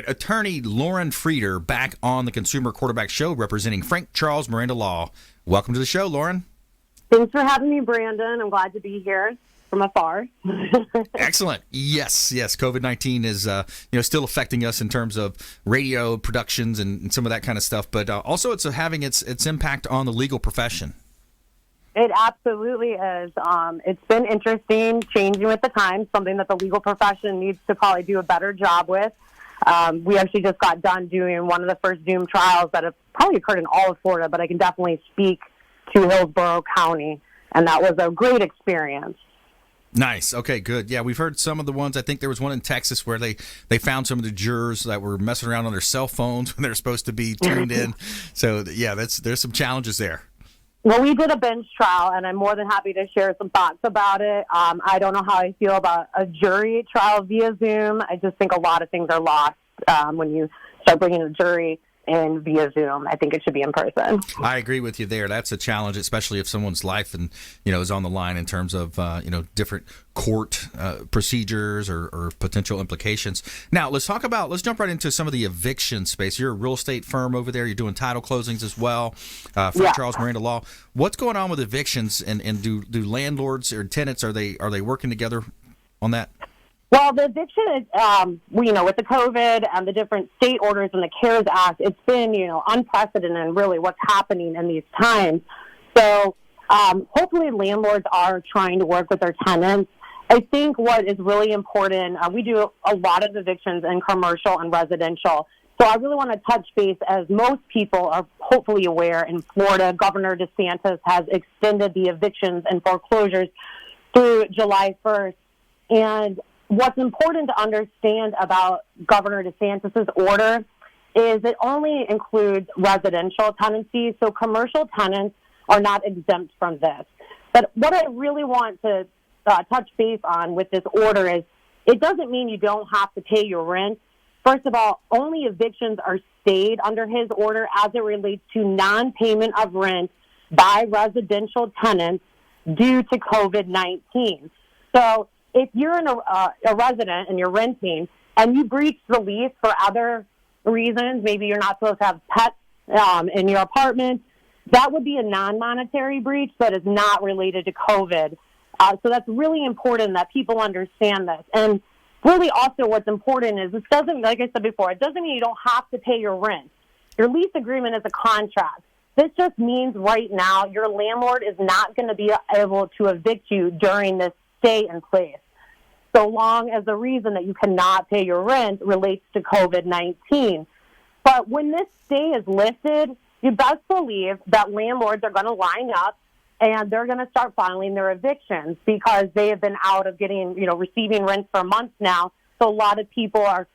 right, attorney Lauren Frieder back on the Consumer Quarterback Show representing Frank Charles Miranda Law. Welcome to the show, Lauren. Thanks for having me, Brandon. I'm glad to be here from afar. Excellent. Yes. COVID-19 is still affecting us in terms of radio productions and some of that kind of stuff, but also it's having its impact on the legal profession. It absolutely is. It's been interesting, changing with the times, something that the legal profession needs to probably do a better job with. We actually just got done doing one of the first Zoom trials that have probably occurred in all of Florida, but I can definitely speak to Hillsborough County, and that was a great experience. Nice. Okay, good. Yeah, we've heard some of the ones. I think there was one in Texas where they found some of the jurors that were messing around on their cell phones when they're supposed to be tuned in. So, yeah, there's some challenges there. Well, we did a bench trial, and I'm more than happy to share some thoughts about it. I don't know how I feel about a jury trial via Zoom. I just think a lot of things are lost when you start bringing a jury in via Zoom. I think it should be in person. I agree with you there. That's a challenge, especially if someone's life is on the line in terms of different court procedures or potential implications. Now let's jump right into some of the eviction space. You're a real estate firm over there. You're doing title closings as well. Frank Charles Miranda Law. What's going on with evictions and do landlords or tenants are they working together on that? Well, the eviction is, with the COVID and the different state orders and the CARES Act, it's been, unprecedented in really what's happening in these times. So hopefully landlords are trying to work with their tenants. I think what is really important, we do a lot of evictions in commercial and residential. So I really want to touch base, as most people are hopefully aware, in Florida, Governor DeSantis has extended the evictions and foreclosures through July 1st. And what's important to understand about Governor DeSantis' order is it only includes residential tenancies, so commercial tenants are not exempt from this. But what I really want to touch base on with this order is it doesn't mean you don't have to pay your rent. First of all, only evictions are stayed under his order as it relates to non-payment of rent by residential tenants due to COVID-19. So if you're a resident and you're renting and you breach the lease for other reasons, maybe you're not supposed to have pets in your apartment, that would be a non-monetary breach that is not related to COVID. So that's really important that people understand this. And really also what's important is this doesn't, like I said before, it doesn't mean you don't have to pay your rent. Your lease agreement is a contract. This just means right now your landlord is not going to be able to evict you during this stay in place, so long as the reason that you cannot pay your rent relates to COVID-19. But when this stay is lifted, you best believe that landlords are going to line up and they're going to start filing their evictions because they have been out of receiving rent for months now. So a lot of people are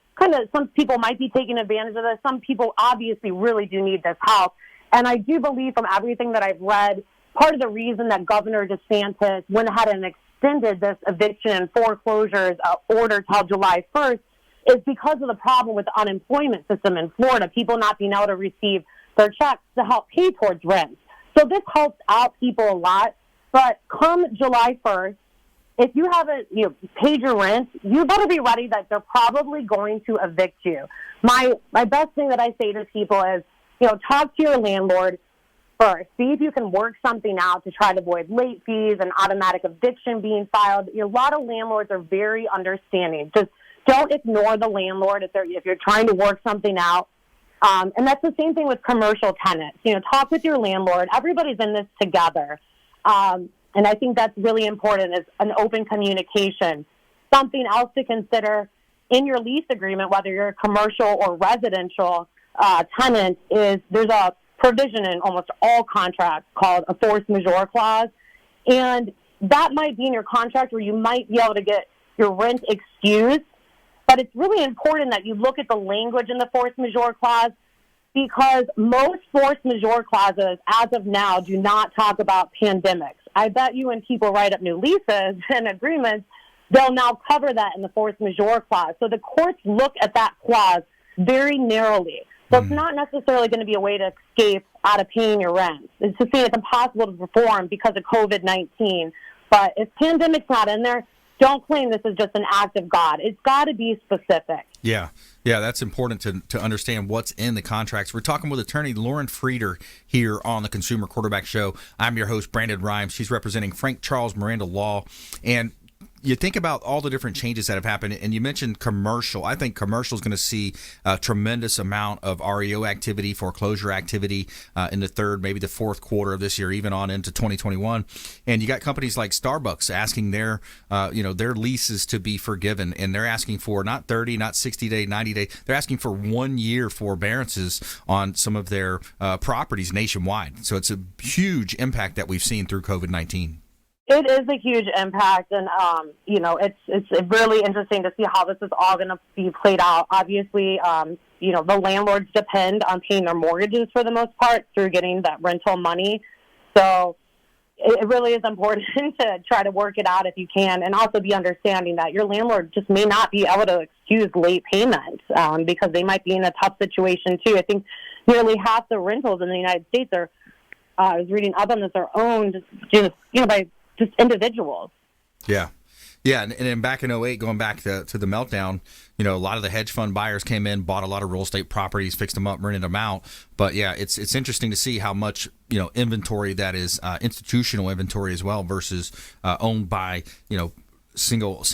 some people might be taking advantage of this. Some people obviously really do need this help. And I do believe from everything that I've read, part of the reason that Governor DeSantis went ahead and extended this eviction and foreclosures order till July 1st is because of the problem with the unemployment system in Florida, people not being able to receive their checks to help pay towards rent. So this helps out people a lot. But come July 1st, if you haven't paid your rent, you better be ready that they're probably going to evict you. My best thing that I say to people is, talk to your landlord first. See if you can work something out to try to avoid late fees and automatic eviction being filed. A lot of landlords are very understanding. Just don't ignore the landlord if you're trying to work something out. And that's the same thing with commercial tenants. Talk with your landlord. Everybody's in this together. And I think that's really important, is an open communication. Something else to consider in your lease agreement, whether you're a commercial or residential tenant, is there's a provision in almost all contracts called a force majeure clause. And that might be in your contract where you might be able to get your rent excused. But it's really important that you look at the language in the force majeure clause, because most force majeure clauses, as of now, do not talk about pandemics. I bet you when people write up new leases and agreements, they'll now cover that in the force majeure clause. So the courts look at that clause very narrowly. So it's not necessarily going to be a way to escape out of paying your rent. It's just saying it's impossible to perform because of COVID-19. But if pandemic's not in there, don't claim this is just an act of God. It's got to be specific. Yeah. Yeah, that's important to understand what's in the contracts. We're talking with attorney Lauren Frieder here on the Consumer Quarterback Show. I'm your host, Brandon Rhymes. She's representing Frank Charles Miranda Law. And you think about all the different changes that have happened, and you mentioned commercial. I think commercial is going to see a tremendous amount of REO activity, foreclosure activity in the third, maybe the fourth quarter of this year, even on into 2021. And you got companies like Starbucks asking their leases to be forgiven, and they're asking for not 30, not 60 day, 90 day. They're asking for 1 year forbearances on some of their properties nationwide. So it's a huge impact that we've seen through COVID-19. It is a huge impact, and it's really interesting to see how this is all going to be played out. Obviously, the landlords depend on paying their mortgages for the most part through getting that rental money. So it really is important to try to work it out if you can, and also be understanding that your landlord just may not be able to excuse late payments because they might be in a tough situation too. I think nearly half the rentals in the United States are, I was reading up on this, are owned just by just individuals. Yeah. Yeah, and then back in '08, going back to the meltdown, a lot of the hedge fund buyers came in, bought a lot of real estate properties, fixed them up, rented them out. But yeah, it's interesting to see how much inventory that is institutional inventory as well versus owned by single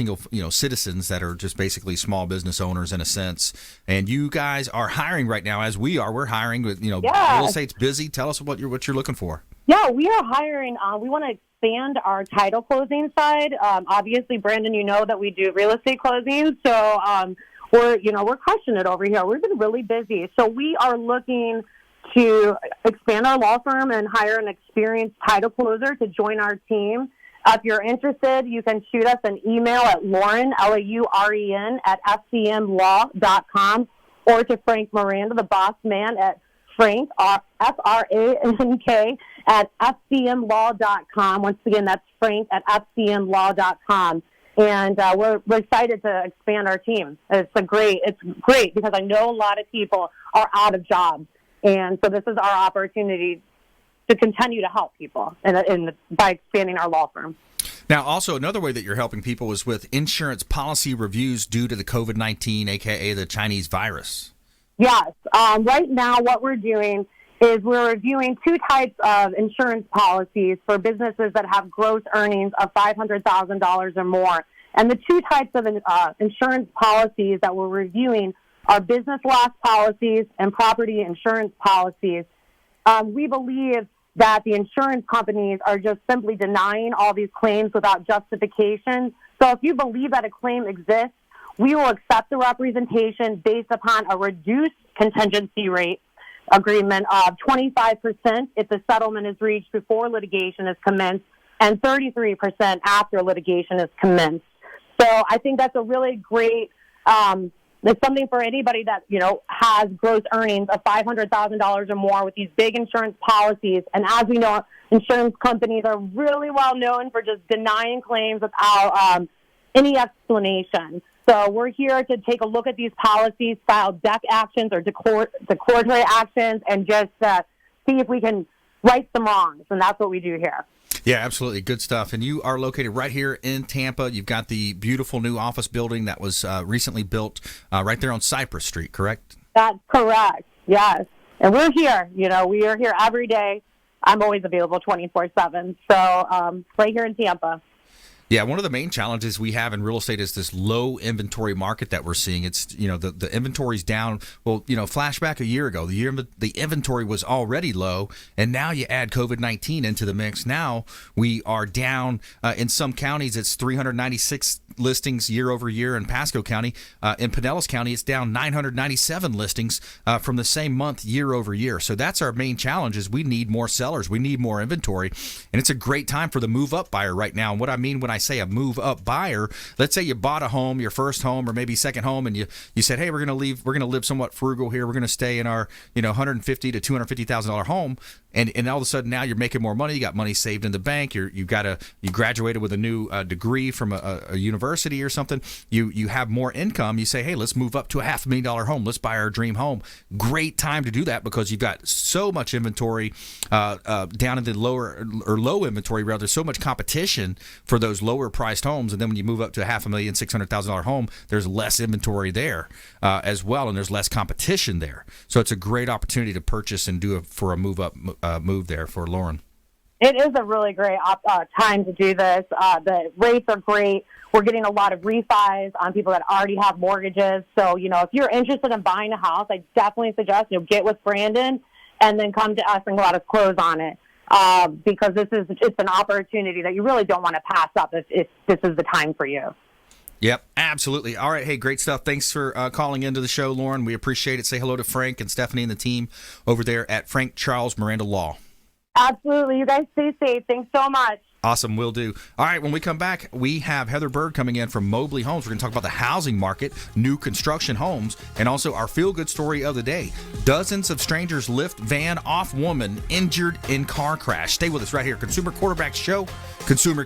citizens that are just basically small business owners in a sense. And you guys are hiring right now, as we are. We're hiring with real estate's busy. Tell us what you're looking for. Yeah, we are hiring. We want to expand our title closing side. Obviously, Brandon, you know that we do real estate closings, so we're crushing it over here. We've been really busy, so we are looking to expand our law firm and hire an experienced title closer to join our team. If you're interested, you can shoot us an email at Lauren, Lauren, at fcmlaw.com, or to Frank Miranda, the boss man, at Frank, Frank, at fcmlaw.com. Once again, that's Frank at fcmlaw.com. And we're excited to expand our team. It's great because I know a lot of people are out of jobs. And so this is our opportunity to continue to help people by expanding our law firm. Now, also, another way that you're helping people is with insurance policy reviews due to the COVID-19, a.k.a. the Chinese virus. Yes. Right now, what we're doing is we're reviewing two types of insurance policies for businesses that have gross earnings of $500,000 or more. And the two types of insurance policies that we're reviewing are business loss policies and property insurance policies. We believe that the insurance companies are just simply denying all these claims without justification. So if you believe that a claim exists, we will accept the representation based upon a reduced contingency rate agreement of 25% if the settlement is reached before litigation is commenced and 33% after litigation is commenced. So I think that's a really great, it's something for anybody that, has gross earnings of $500,000 or more with these big insurance policies. And as we know, insurance companies are really well known for just denying claims without any explanation. So we're here to take a look at these policies, file deck actions or declaratory actions, and just see if we can right some wrongs. And that's what we do here. Yeah, absolutely. Good stuff. And you are located right here in Tampa. You've got the beautiful new office building that was recently built right there on Cypress Street, correct? That's correct. Yes. And we're here. We are here every day. I'm always available 24/7. So right here in Tampa. Yeah, one of the main challenges we have in real estate is this low inventory market that we're seeing. It's, the inventory's down. Well, flashback a year ago, the inventory was already low, and now you add COVID-19 into the mix. Now we are down in some counties. It's 396 listings year over year in Pasco County. In Pinellas County, it's down 997 listings from the same month year over year. So that's our main challenge is we need more sellers. We need more inventory, and it's a great time for the move-up buyer right now. And what I mean when I say a move-up buyer, let's say you bought a home, your first home or maybe second home, and you said, hey, we're going to live somewhat frugal here. We're going to stay in our $150,000 to $250,000 home, and all of a sudden now you're making more money. You got money saved in the bank. You graduated with a new degree from a university or something. You have more income. You say, hey, let's move up to a $500,000 home. Let's buy our dream home. Great time to do that because you've got so much inventory down in the low inventory rather. So much competition for those lower priced homes, and then when you move up to a $500,000, $600,000 home, there's less inventory there as well, and there's less competition there. So it's a great opportunity to purchase and do for a move there for Lauren. It is a really great time to do this. The rates are great. We're getting a lot of refis on people that already have mortgages. So, if you're interested in buying a house, I definitely suggest, get with Brandon and then come to us and let us close on it. Because it's an opportunity that you really don't want to pass up if this is the time for you. Yep, absolutely. All right, hey, great stuff. Thanks for calling into the show, Lauren. We appreciate it. Say hello to Frank and Stephanie and the team over there at Frank Charles Miranda Law. Absolutely. You guys stay safe. Thanks so much. Awesome, will do. All right, when we come back, we have Heather Bird coming in from Mobley Homes. We're going to talk about the housing market, new construction homes, and also our feel-good story of the day. Dozens of strangers lift van off woman injured in car crash. Stay with us right here. Consumer Quarterback Show, Consumer